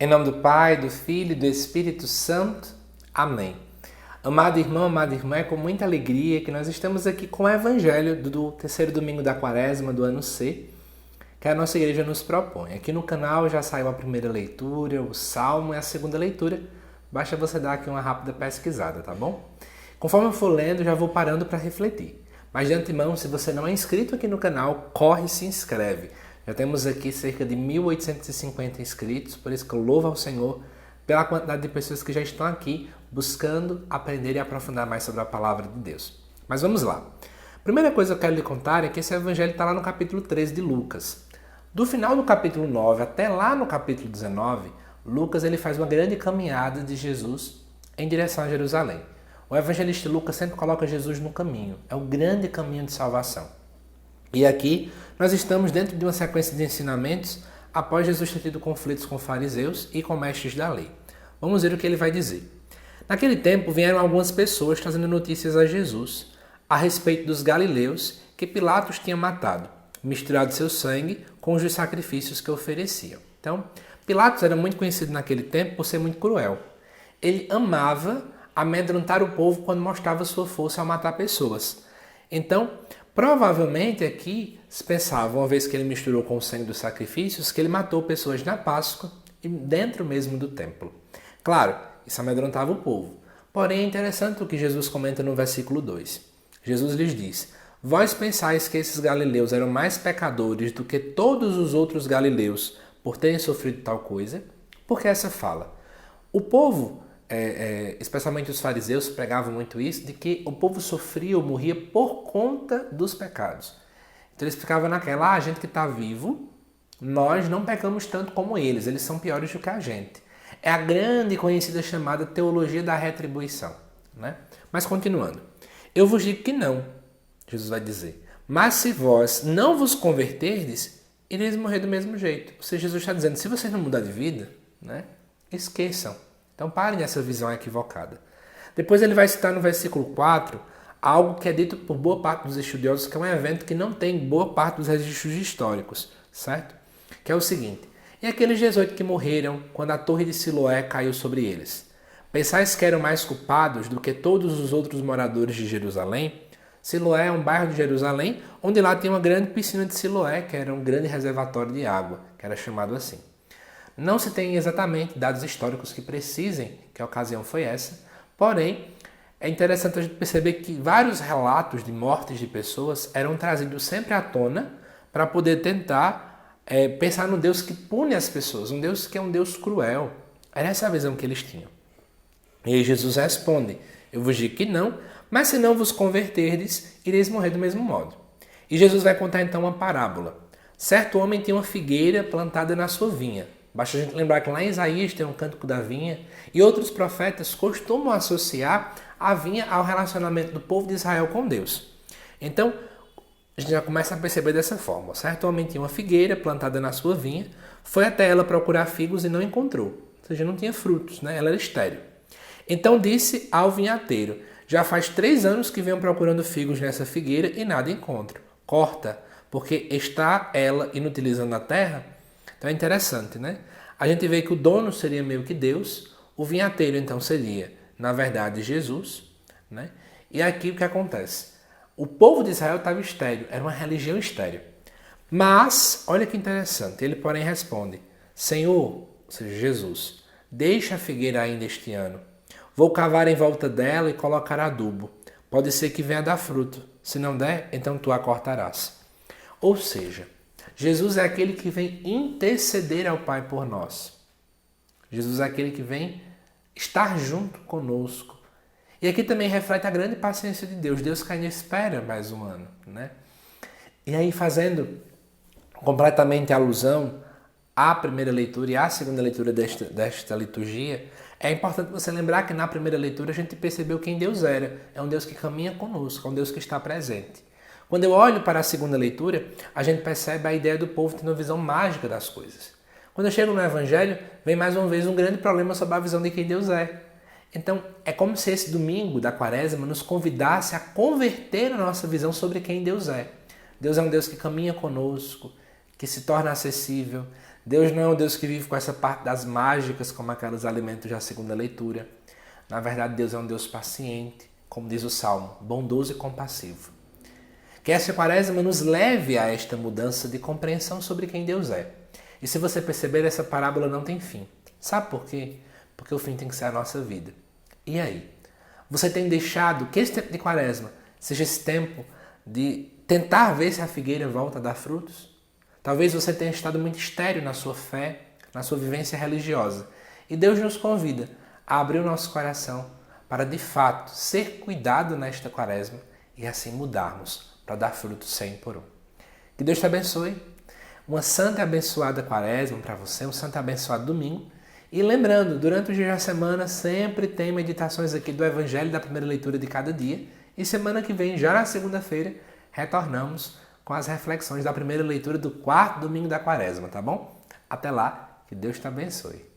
Em nome do Pai, do Filho e do Espírito Santo. Amém. Amado irmão, amada irmã, é com muita alegria que nós estamos aqui com o Evangelho do terceiro domingo da Quaresma do ano C, que a nossa igreja nos propõe. Aqui no canal já saiu a primeira leitura, o Salmo e a segunda leitura. Basta você dar aqui uma rápida pesquisada, tá bom? Conforme eu for lendo, já vou parando para refletir. Mas de antemão, se você não é inscrito aqui no canal, corre e se inscreve. Já temos aqui cerca de 1.850 inscritos, por isso que eu louvo ao Senhor pela quantidade de pessoas que já estão aqui buscando aprender e aprofundar mais sobre a palavra de Deus. Mas vamos lá. Primeira coisa que eu quero lhe contar é que esse evangelho está lá no capítulo 13 de Lucas. Do final do capítulo 9 até lá no capítulo 19, Lucas ele faz uma grande caminhada de Jesus em direção a Jerusalém. O evangelista Lucas sempre coloca Jesus no caminho, é o grande caminho de salvação. E aqui nós estamos dentro de uma sequência de ensinamentos após Jesus ter tido conflitos com fariseus e com mestres da lei. Vamos ver o que ele vai dizer. Naquele tempo vieram algumas pessoas trazendo notícias a Jesus a respeito dos galileus que Pilatos tinha matado, misturado seu sangue com os sacrifícios que ofereciam. Então, Pilatos era muito conhecido naquele tempo por ser muito cruel. Ele amava amedrontar o povo quando mostrava sua força ao matar pessoas. Então, provavelmente aqui se pensava, uma vez que ele misturou com o sangue dos sacrifícios, que ele matou pessoas na Páscoa e dentro mesmo do templo. Claro, isso amedrontava o povo. Porém, é interessante o que Jesus comenta no versículo 2. Jesus lhes diz: Vós pensais que esses galileus eram mais pecadores do que todos os outros galileus por terem sofrido tal coisa? Porque essa fala. O povo, especialmente os fariseus, pregavam muito isso, de que o povo sofria ou morria por conta dos pecados. Então eles ficavam naquela, a gente que está vivo, nós não pecamos tanto como eles são piores do que a gente. É a grande e conhecida chamada teologia da retribuição, né? Mas continuando. Eu vos digo que não, Jesus vai dizer. Mas se vós não vos converterdes, ireis morrer do mesmo jeito. Ou seja, Jesus está dizendo, se vocês não mudar de vida, né, esqueçam. Então parem dessa visão equivocada. Depois ele vai citar no versículo 4 algo que é dito por boa parte dos estudiosos, que é um evento que não tem boa parte dos registros históricos, certo? Que é o seguinte: e aqueles 18 que morreram quando a torre de Siloé caiu sobre eles? Pensais que eram mais culpados do que todos os outros moradores de Jerusalém? Siloé é um bairro de Jerusalém, onde lá tem uma grande piscina de Siloé, que era um grande reservatório de água, que era chamado assim. Não se tem exatamente dados históricos que precisem que a ocasião foi essa, porém, é interessante a gente perceber que vários relatos de mortes de pessoas eram trazidos sempre à tona para poder tentar pensar no Deus que pune as pessoas, um Deus que é um Deus cruel. Era essa a visão que eles tinham. E aí Jesus responde: eu vos digo que não, mas se não vos converterdes, ireis morrer do mesmo modo. E Jesus vai contar então uma parábola. Certo homem tinha uma figueira plantada na sua vinha. Basta a gente lembrar que lá em Isaías tem um cântico da vinha, e outros profetas costumam associar a vinha ao relacionamento do povo de Israel com Deus. Então, a gente já começa a perceber dessa forma. Certo homem tinha uma figueira plantada na sua vinha, foi até ela procurar figos e não encontrou. Ou seja, não tinha frutos, né? Ela era estéril. Então disse ao vinhateiro: já faz 3 anos que venho procurando figos nessa figueira e nada encontro. Corta, porque está ela inutilizando a terra. Então é interessante, né? A gente vê que o dono seria meio que Deus, o vinhateiro então seria, na verdade, Jesus, né? E aqui o que acontece? O povo de Israel estava estéril, era uma religião estéril. Mas, olha que interessante, ele porém responde: Senhor, ou seja, Jesus, deixa a figueira ainda este ano. Vou cavar em volta dela e colocar adubo. Pode ser que venha dar fruto. Se não der, então tu a cortarás. Ou seja, Jesus é aquele que vem interceder ao Pai por nós. Jesus é aquele que vem estar junto conosco. E aqui também reflete a grande paciência de Deus. Deus que ainda espera mais um ano, né? E aí, fazendo completamente alusão à primeira leitura e à segunda leitura desta liturgia, é importante você lembrar que na primeira leitura a gente percebeu quem Deus era. É um Deus que caminha conosco, é um Deus que está presente. Quando eu olho para a segunda leitura, a gente percebe a ideia do povo tendo uma visão mágica das coisas. Quando eu chego no Evangelho, vem mais uma vez um grande problema sobre a visão de quem Deus é. Então, é como se esse domingo da Quaresma nos convidasse a converter a nossa visão sobre quem Deus é. Deus é um Deus que caminha conosco, que se torna acessível. Deus não é um Deus que vive com essa parte das mágicas, como aqueles alimentos da segunda leitura. Na verdade, Deus é um Deus paciente, como diz o Salmo, bondoso e compassivo. Que essa quaresma nos leve a esta mudança de compreensão sobre quem Deus é. E se você perceber, essa parábola não tem fim. Sabe por quê? Porque o fim tem que ser a nossa vida. E aí? Você tem deixado que esse tempo de quaresma seja esse tempo de tentar ver se a figueira volta a dar frutos? Talvez você tenha estado muito estéril na sua fé, na sua vivência religiosa. E Deus nos convida a abrir o nosso coração para, de fato, ser cuidado nesta quaresma e assim mudarmos para dar frutos 100 por 1. Que Deus te abençoe. Uma santa e abençoada quaresma para você, um santo e abençoado domingo. E lembrando, durante o dia da semana sempre tem meditações aqui do Evangelho da primeira leitura de cada dia. E semana que vem, já na segunda-feira, retornamos com as reflexões da primeira leitura do quarto domingo da quaresma, tá bom? Até lá, que Deus te abençoe.